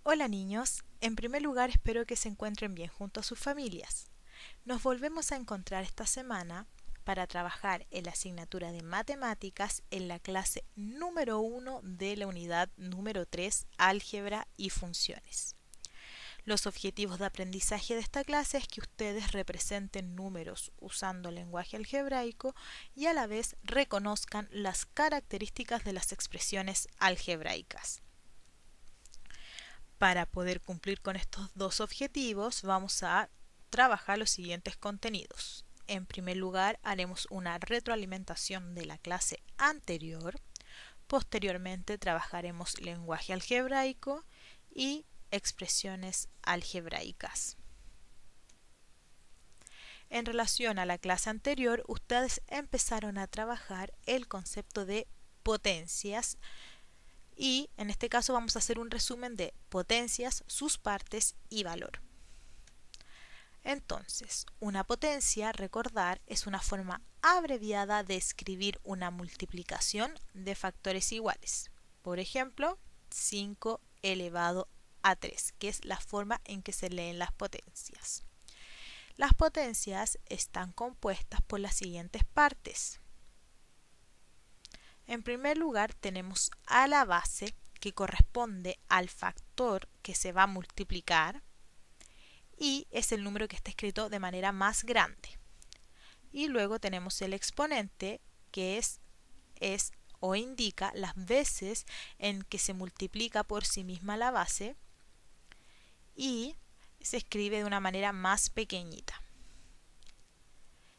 Hola niños, en primer lugar espero que se encuentren bien junto a sus familias. Nos volvemos a encontrar esta semana para trabajar en la asignatura de matemáticas en la clase número 1 de la unidad número 3, álgebra y funciones. Los objetivos de aprendizaje de esta clase es que ustedes representen números usando lenguaje algebraico y a la vez reconozcan las características de las expresiones algebraicas. Para poder cumplir con estos dos objetivos vamos a trabajar los siguientes contenidos. En primer lugar, haremos una retroalimentación de la clase anterior. Posteriormente trabajaremos lenguaje algebraico y expresiones algebraicas. En relación a la clase anterior, ustedes empezaron a trabajar el concepto de potencias y en este caso vamos a hacer un resumen de potencias, sus partes y valor. Entonces, una potencia, recordar, es una forma abreviada de escribir una multiplicación de factores iguales. Por ejemplo, 5 elevado a 3, que es la forma en que se leen las potencias. Las potencias están compuestas por las siguientes partes. En primer lugar tenemos a la base, que corresponde al factor que se va a multiplicar y es el número que está escrito de manera más grande. Y luego tenemos el exponente, que es o indica las veces en que se multiplica por sí misma la base y se escribe de una manera más pequeñita.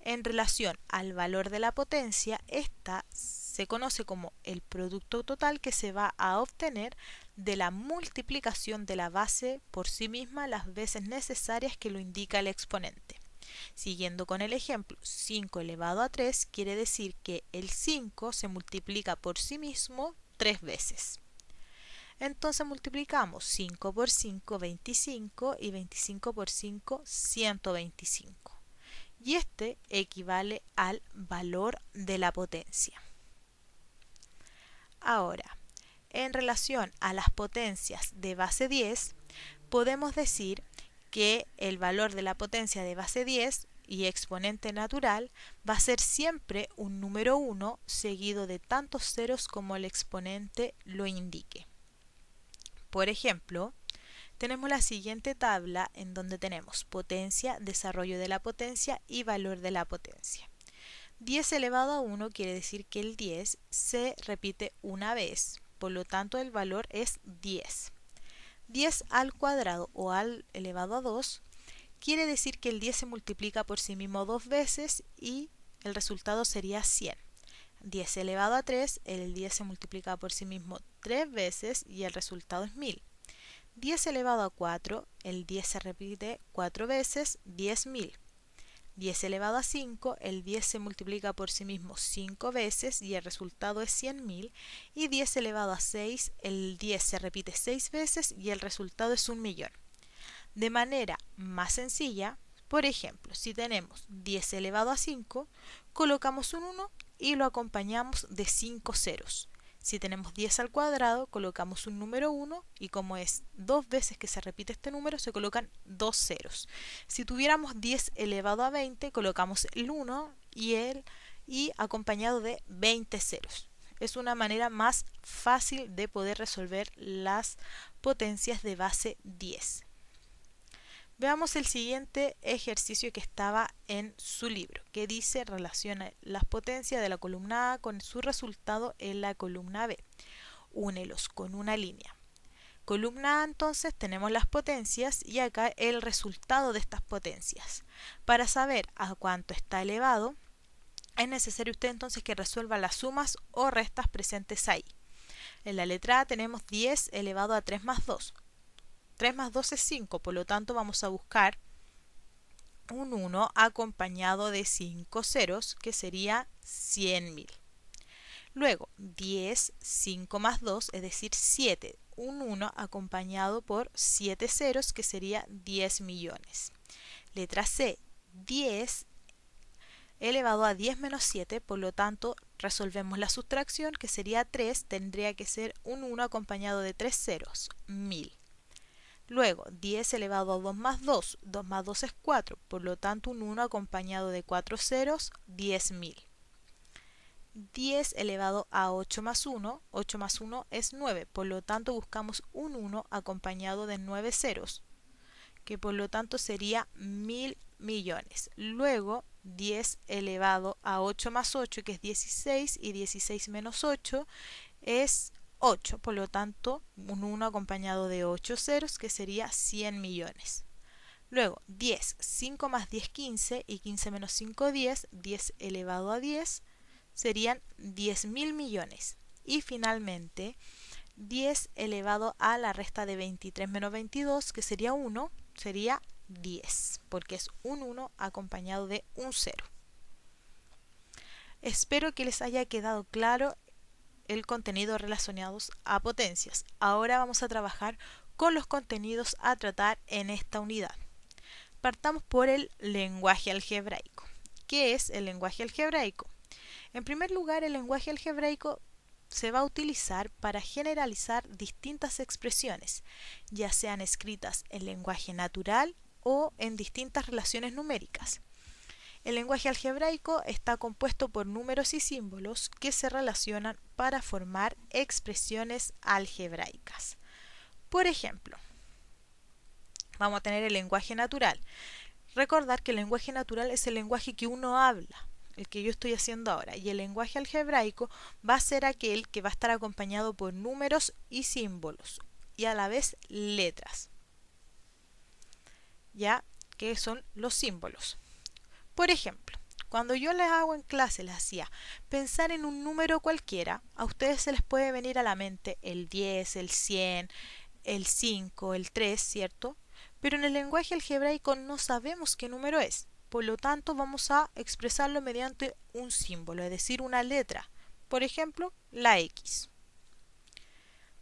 En relación al valor de la potencia, esta se conoce como el producto total que se va a obtener de la multiplicación de la base por sí misma las veces necesarias que lo indica el exponente. Siguiendo con el ejemplo, 5 elevado a 3 quiere decir que el 5 se multiplica por sí mismo 3 veces. Entonces multiplicamos 5 por 5, 25 y 25 por 5, 125. Y este equivale al valor de la potencia. Ahora, en relación a las potencias de base 10, podemos decir que el valor de la potencia de base 10 y exponente natural va a ser siempre un número 1 seguido de tantos ceros como el exponente lo indique. Por ejemplo, tenemos la siguiente tabla en donde tenemos potencia, desarrollo de la potencia y valor de la potencia. 10 elevado a 1 quiere decir que el 10 se repite una vez, por lo tanto el valor es 10. 10 al cuadrado o al elevado a 2 quiere decir que el 10 se multiplica por sí mismo dos veces y el resultado sería 100. 10 elevado a 3, el 10 se multiplica por sí mismo tres veces y el resultado es 1000. 10 elevado a 4, el 10 se repite 4 veces, 10.000. 10 elevado a 5, el 10 se multiplica por sí mismo 5 veces y el resultado es 100.000. Y 10 elevado a 6, el 10 se repite 6 veces y el resultado es 1.000.000. De manera más sencilla, por ejemplo, si tenemos 10 elevado a 5, colocamos un 1 y lo acompañamos de 5 ceros. Si tenemos 10 al cuadrado, colocamos un número 1 y como es dos veces que se repite este número, se colocan dos ceros. Si tuviéramos 10 elevado a 20, colocamos el 1 y acompañado de 20 ceros. Es una manera más fácil de poder resolver las potencias de base 10. Veamos el siguiente ejercicio que estaba en su libro, que dice relaciona las potencias de la columna A con su resultado en la columna B. Únelos con una línea. Columna A, entonces tenemos las potencias y acá el resultado de estas potencias. Para saber a cuánto está elevado, es necesario usted entonces que resuelva las sumas o restas presentes ahí. En la letra A tenemos 10 elevado a 3 más 2. 3 más 2 es 5, por lo tanto vamos a buscar un 1 acompañado de 5 ceros, que sería 100.000. Luego, 10, 5 más 2, es decir, 7. Un 1 acompañado por 7 ceros, que sería 10 millones. Letra C, 10 elevado a 10 menos 7, por lo tanto, resolvemos la sustracción, que sería 3, tendría que ser un 1 acompañado de 3 ceros, 1000. Luego, 10 elevado a 2 más 2. 2 más 2 es 4. Por lo tanto, un 1 acompañado de 4 ceros, 10.000. 10 elevado a 8 más 1. 8 más 1 es 9. Por lo tanto, buscamos un 1 acompañado de 9 ceros, que por lo tanto sería 1.000 millones. Luego, 10 elevado a 8 más 8, que es 16, y 16 menos 8 es 8. Por lo tanto, un 1 acompañado de 8 ceros, que sería 100 millones. Luego, 10, 5 más 10, 15, y 15 menos 5, 10. 10 elevado a 10 serían 10.000 millones. Y finalmente, 10 elevado a la resta de 23 menos 22, que sería 1, sería 10, porque es un 1 acompañado de un 0. Espero que les haya quedado claro el contenido relacionados a potencias. Ahora vamos a trabajar con los contenidos a tratar en esta unidad. Partamos por el lenguaje algebraico. ¿Qué es el lenguaje algebraico? En primer lugar, el lenguaje algebraico se va a utilizar para generalizar distintas expresiones, ya sean escritas en lenguaje natural o en distintas relaciones numéricas. El lenguaje algebraico está compuesto por números y símbolos que se relacionan para formar expresiones algebraicas. Por ejemplo, vamos a tener el lenguaje natural. Recordar que el lenguaje natural es el lenguaje que uno habla, el que yo estoy haciendo ahora, y el lenguaje algebraico va a ser aquel que va a estar acompañado por números y símbolos y a la vez letras, ya que son los símbolos. Por ejemplo, cuando yo les hago en clase, les hacía pensar en un número cualquiera, a ustedes se les puede venir a la mente el 10, el 100, el 5, el 3, ¿cierto? Pero en el lenguaje algebraico no sabemos qué número es. Por lo tanto, vamos a expresarlo mediante un símbolo, es decir, una letra. Por ejemplo, la X.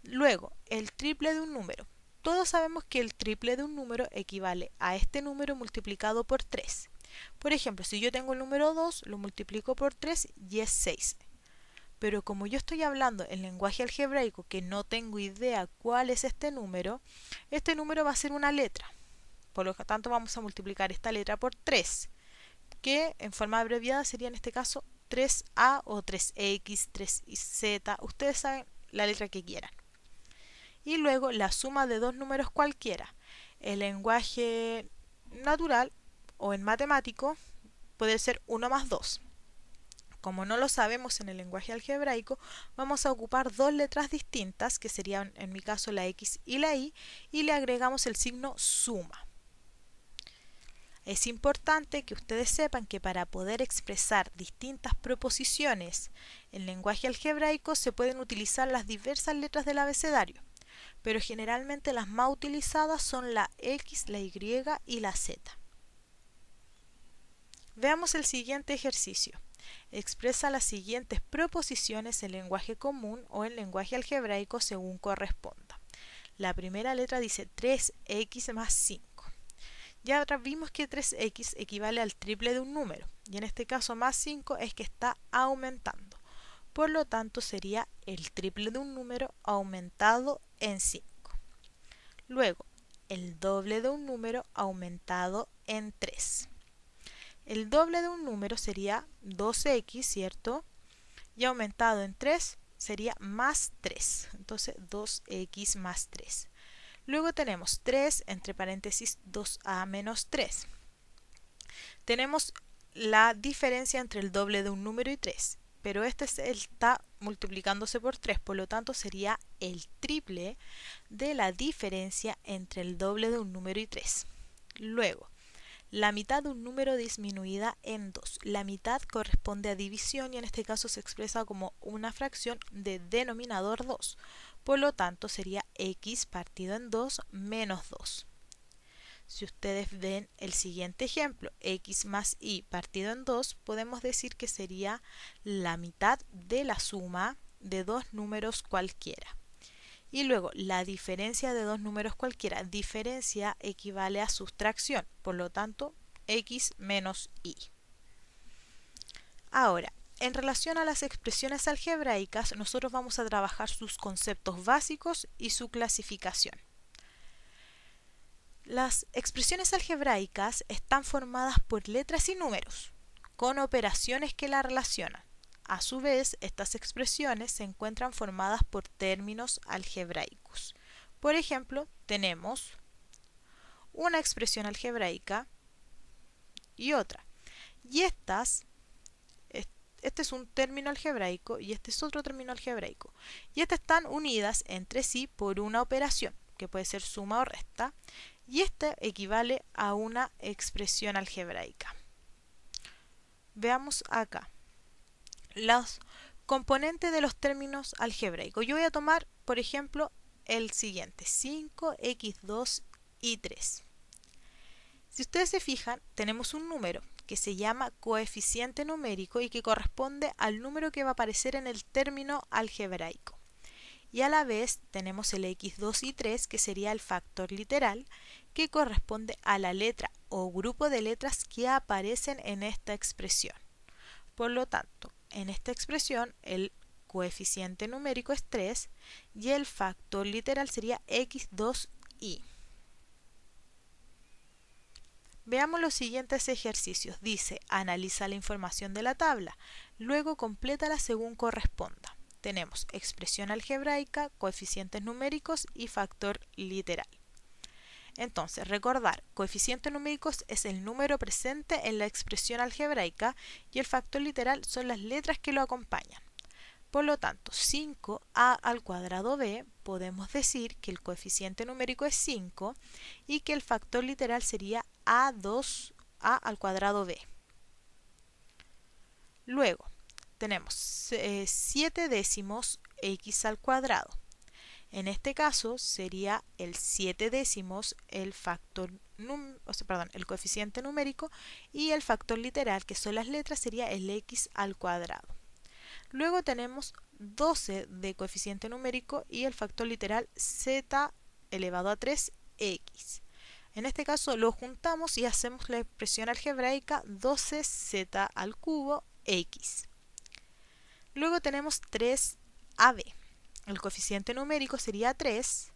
Luego, el triple de un número. Todos sabemos que el triple de un número equivale a este número multiplicado por 3. Por ejemplo, si yo tengo el número 2, lo multiplico por 3 y es 6. Pero como yo estoy hablando en lenguaje algebraico que no tengo idea cuál es este número va a ser una letra. Por lo tanto, vamos a multiplicar esta letra por 3, que en forma abreviada sería en este caso 3A o 3X, 3Z. Ustedes saben la letra que quieran. Y luego la suma de dos números cualquiera. El lenguaje natural o en matemático puede ser 1 más 2. Como no lo sabemos en el lenguaje algebraico, vamos a ocupar dos letras distintas, que serían en mi caso la X y la Y, y le agregamos el signo suma. Es importante que ustedes sepan que para poder expresar distintas proposiciones en lenguaje algebraico se pueden utilizar las diversas letras del abecedario, pero generalmente las más utilizadas son la X, la Y y la Z. Veamos el siguiente ejercicio. Expresa las siguientes proposiciones en lenguaje común o en lenguaje algebraico según corresponda. La primera letra dice 3x más 5. Ya vimos que 3x equivale al triple de un número, y en este caso más 5 es que está aumentando. Por lo tanto, sería el triple de un número aumentado en 5. Luego, el doble de un número aumentado en 3. El doble de un número sería 2x, ¿cierto? Y aumentado en 3 sería más 3. Entonces, 2x más 3. Luego tenemos 3, entre paréntesis, 2a menos 3. Tenemos la diferencia entre el doble de un número y 3, pero este está multiplicándose por 3, por lo tanto sería el triple de la diferencia entre el doble de un número y 3. Luego, la mitad de un número disminuida en 2. La mitad corresponde a división y en este caso se expresa como una fracción de denominador 2. Por lo tanto, sería x partido en 2 menos 2. Si ustedes ven el siguiente ejemplo, x más y partido en 2, podemos decir que sería la mitad de la suma de dos números cualquiera. Y luego, la diferencia de dos números cualquiera. Diferencia equivale a sustracción, por lo tanto, x menos y. Ahora, en relación a las expresiones algebraicas, nosotros vamos a trabajar sus conceptos básicos y su clasificación. Las expresiones algebraicas están formadas por letras y números, con operaciones que la relacionan. A su vez, estas expresiones se encuentran formadas por términos algebraicos. Por ejemplo, tenemos una expresión algebraica y otra. Y este es un término algebraico y este es otro término algebraico. Y estas están unidas entre sí por una operación, que puede ser suma o resta, y este equivale a una expresión algebraica. Veamos acá los componentes de los términos algebraicos. Yo voy a tomar, por ejemplo, el siguiente, 5x2 y 3. Si ustedes se fijan, tenemos un número que se llama coeficiente numérico y que corresponde al número que va a aparecer en el término algebraico. Y a la vez tenemos el x2 y 3, que sería el factor literal, que corresponde a la letra o grupo de letras que aparecen en esta expresión. Por lo tanto, en esta expresión el coeficiente numérico es 3 y el factor literal sería x2y. Veamos los siguientes ejercicios. Dice, analiza la información de la tabla, luego complétala según corresponda. Tenemos expresión algebraica, coeficientes numéricos y factor literal. Entonces, recordar, coeficientes numéricos es el número presente en la expresión algebraica y el factor literal son las letras que lo acompañan. Por lo tanto, 5a al cuadrado b, podemos decir que el coeficiente numérico es 5 y que el factor literal sería a2a al cuadrado b. Luego, tenemos 7 décimos x al cuadrado. En este caso sería el 7 décimos el coeficiente numérico y el factor literal, que son las letras, sería el x al cuadrado. Luego tenemos 12 de coeficiente numérico y el factor literal z elevado a 3x. En este caso lo juntamos y hacemos la expresión algebraica 12z al cubo x. Luego tenemos 3ab. El coeficiente numérico sería 3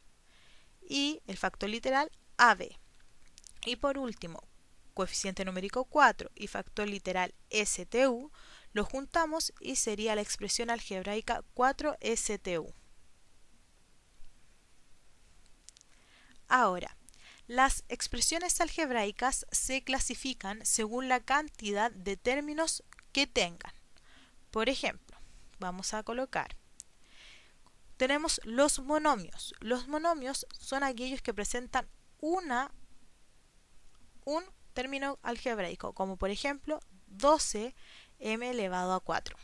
y el factor literal ab. Y por último, coeficiente numérico 4 y factor literal STU, lo juntamos y sería la expresión algebraica 4STU. Ahora, las expresiones algebraicas se clasifican según la cantidad de términos que tengan. Por ejemplo, vamos a colocar, tenemos los monomios. Los monomios son aquellos que presentan un término algebraico, como por ejemplo 12m elevado a 4.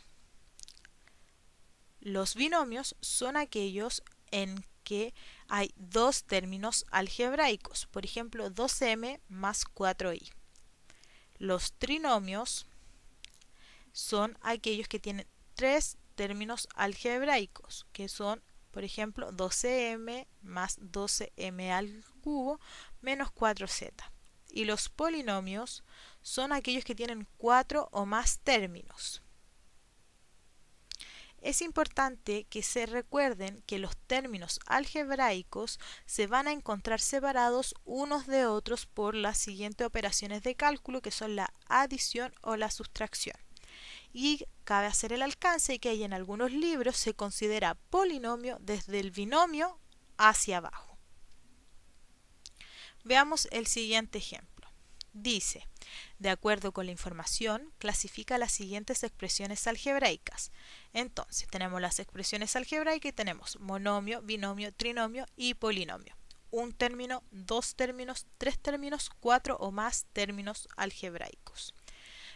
Los binomios son aquellos en que hay dos términos algebraicos, por ejemplo 12m más 4i. Los trinomios son aquellos que tienen tres términos algebraicos, que son, por ejemplo, 12m más 12m al cubo menos 4z. Y los polinomios son aquellos que tienen 4 o más términos. Es importante que se recuerden que los términos algebraicos se van a encontrar separados unos de otros por las siguientes operaciones de cálculo, que son la adición o la sustracción. Y cabe hacer el alcance que en algunos libros se considera polinomio desde el binomio hacia abajo. Veamos el siguiente ejemplo. Dice, de acuerdo con la información, clasifica las siguientes expresiones algebraicas. Entonces, tenemos las expresiones algebraicas y tenemos monomio, binomio, trinomio y polinomio. Un término, dos términos, tres términos, cuatro o más términos algebraicos.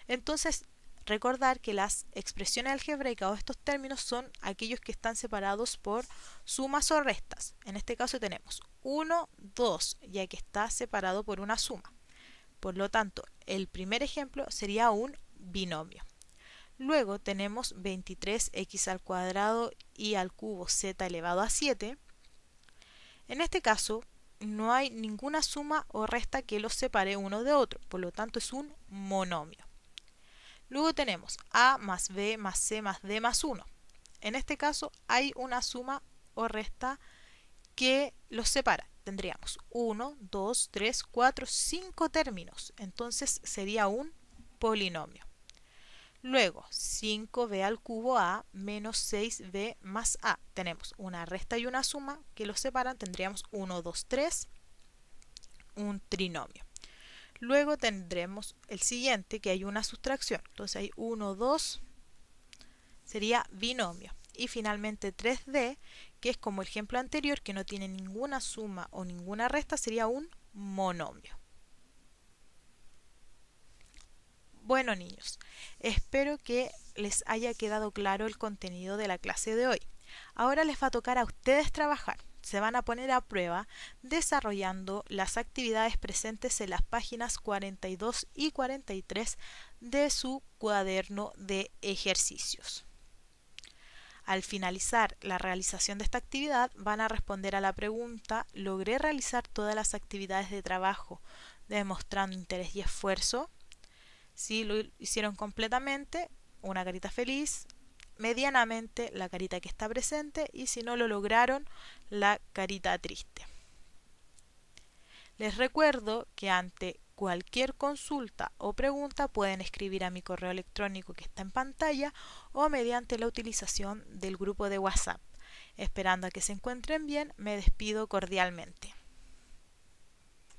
Entonces, recordar que las expresiones algebraicas o estos términos son aquellos que están separados por sumas o restas. En este caso tenemos 1, 2, ya que está separado por una suma. Por lo tanto, el primer ejemplo sería un binomio. Luego tenemos 23x al cuadrado y al cubo z elevado a 7. En este caso, no hay ninguna suma o resta que los separe uno de otro. Por lo tanto, es un monomio. Luego tenemos a más b más c más d más 1. En este caso hay una suma o resta que los separa. Tendríamos 1, 2, 3, 4, 5 términos. Entonces sería un polinomio. Luego, 5b al cubo a menos 6b más a. Tenemos una resta y una suma que los separan. Tendríamos 1, 2, 3, un trinomio. Luego tendremos el siguiente, que hay una sustracción. Entonces hay 1, 2, sería binomio. Y finalmente 3D, que es como el ejemplo anterior, que no tiene ninguna suma o ninguna resta, sería un monomio. Bueno, niños, espero que les haya quedado claro el contenido de la clase de hoy. Ahora les va a tocar a ustedes trabajar. Se van a poner a prueba desarrollando las actividades presentes en las páginas 42 y 43 de su cuaderno de ejercicios. Al finalizar la realización de esta actividad, van a responder a la pregunta: ¿logré realizar todas las actividades de trabajo demostrando interés y esfuerzo? Si lo hicieron completamente, una carita feliz; medianamente, la carita que está presente; y si no lo lograron, la carita triste. Les recuerdo que ante cualquier consulta o pregunta pueden escribir a mi correo electrónico que está en pantalla o mediante la utilización del grupo de WhatsApp. Esperando a que se encuentren bien, me despido cordialmente.